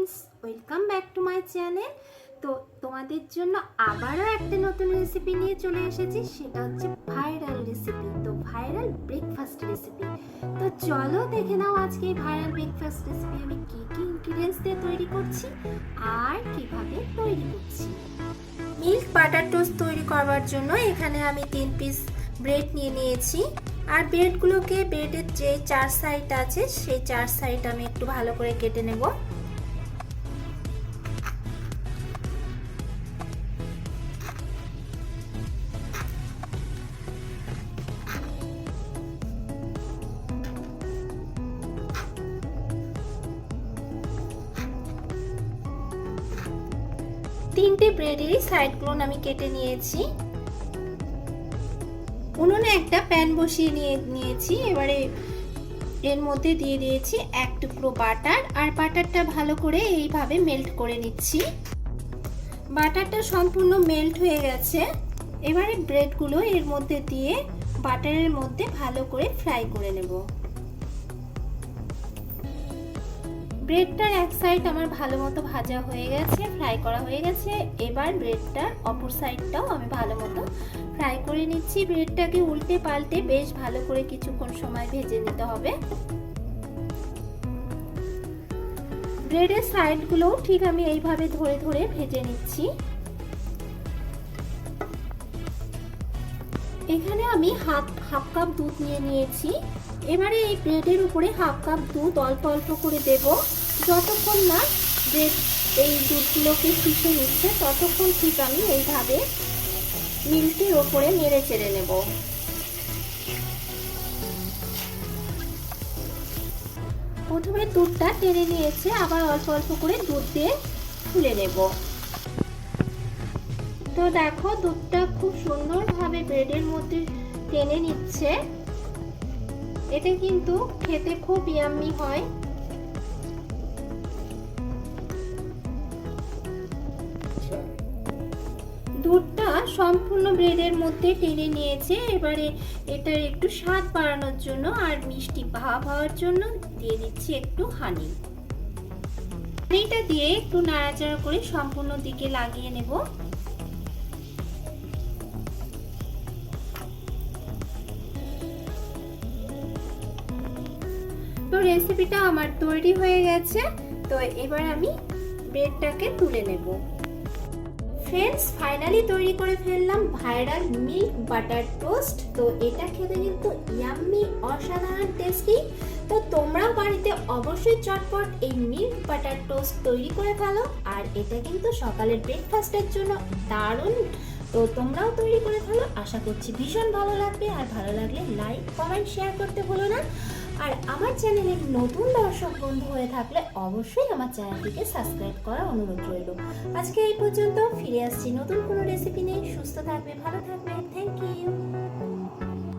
Friends, welcome back to my channel. তো তোমাদের জন্য আবারও একটা নতুন রেসিপি নিয়ে চলে এসেছি, সেটা হচ্ছে ভাইরাল রেসিপি। তো ভাইরাল ব্রেকফাস্ট রেসিপি। তো চলো দেখে নাও আজকে এই ভাইরাল ব্রেকফাস্ট রেসিপি আমি কি কি ইনগ্রিডিয়েন্টস দিয়ে তৈরি করছি আর কিভাবে তৈরি করছি। মিল্ক বাটার টোস্ট তৈরি করবার জন্য এখানে আমি 3 পিস ব্রেড নিয়ে নিয়েছি। আর ব্রেডগুলোকে ব্রেডের যে 4 সাইড আছে সেই 4 সাইড আমি একটু ভালো করে কেটে নেব। তিনটে ব্রেডেরই সাইডগুলো আমি কেটে নিয়েছি। উনুনে একটা প্যান বসিয়ে নিয়েছি। এবারে এর মধ্যে দিয়ে দিয়েছি 1 টুকরো বাটার। আর বাটারটা ভালো করে এইভাবে মেল্ট করে নিচ্ছি। বাটারটা সম্পূর্ণ মেল্ট হয়ে গেছে। এবারে ব্রেডগুলো এর মধ্যে দিয়ে বাটারের মধ্যে ভালো করে ফ্রাই করে নেব। ব্রেডটার এক সাইড আমার ভালো মতো ভাজা হয়ে গেছে, ফ্রাই করা হয়ে গেছে। এবার ব্রেডটার অপর সাইডটাও আমি ভালো মতো ফ্রাই করে নিচ্ছি। ব্রেডটাকে উল্টে পাল্টে বেশ ভালো করে কিছুক্ষণ সময় ভেজে নিতে হবে। ব্রেডের সাইডগুলোও ঠিক আমি এইভাবে ধরে ধরে ভেজে নিচ্ছি। এখানে আমি হাফ কাপ দুধ নিয়ে নিয়েছি। এবারে এই ব্রেডের উপরে হাফ কাপ দুধ অল্প অল্প করে দেব। যতক্ষণ না ব্রেড এই দুধগুলোকে শুষে নিচ্ছে ততক্ষণ ঠিক আমি এইভাবে মিল্কের ওপরে নেড়ে চেড়ে নেব। প্রথমে দুধটা টেনে নিয়েছে, আবার অল্প অল্প করে দুধ দিয়ে ফুলে নেব। তো দেখো দুধটা খুব সুন্দরভাবে ব্রেডের মধ্যে টেনে নিচ্ছে। এটা কিন্তু খেতে খুব ইয়াম্মি হয়। দুধটা সম্পূর্ণ ব্রেডের মধ্যে টেনে নিয়েছে। এবারে এটার একটু স্বাদ বাড়ানোর জন্য আর মিষ্টি ভাব হওয়ার জন্য দিয়ে দিচ্ছি একটু হানি। হানিটা দিয়ে একটু নাড়াচাড়া করে সম্পূর্ণ দিকে লাগিয়ে নেব। তো রেসিপিটা আমার তৈরি হয়ে গেছে। তো এবার আমি ব্রেডটাকে তুলে নেব। ফ্রেন্ডস, ফাইনালি তৈরি করে ফেললাম ভাইরাল মিল্ক বাটার টোস্ট। তো এটা খেতে কিন্তু ইয়াম্মি, অসাধারণ টেস্টি। তো তোমরাও বাড়িতে অবশ্যই চটপট এই মিল্ক বাটার টোস্ট তৈরি করে ফেলো। আর এটা কিন্তু সকালের ব্রেকফাস্টের জন্য দারুণ। তো তোমরাও তৈরি করে ফেলো। আশা করছি ভীষণ ভালো লাগবে। আর ভালো লাগলে লাইক, কমেন্ট, শেয়ার করতে ভুলো না। আর আমার চ্যানেলের নতুন দর্শক বন্ধু হয়ে থাকলে অবশ্যই আমার চ্যানেলটিকে সাবস্ক্রাইব করার অনুরোধ রইল। আজকে এই পর্যন্ত, ফিরে আসছি নতুন কোনো রেসিপি নিয়ে। সুস্থ থাকবে, ভালো থাকবে। Thank you.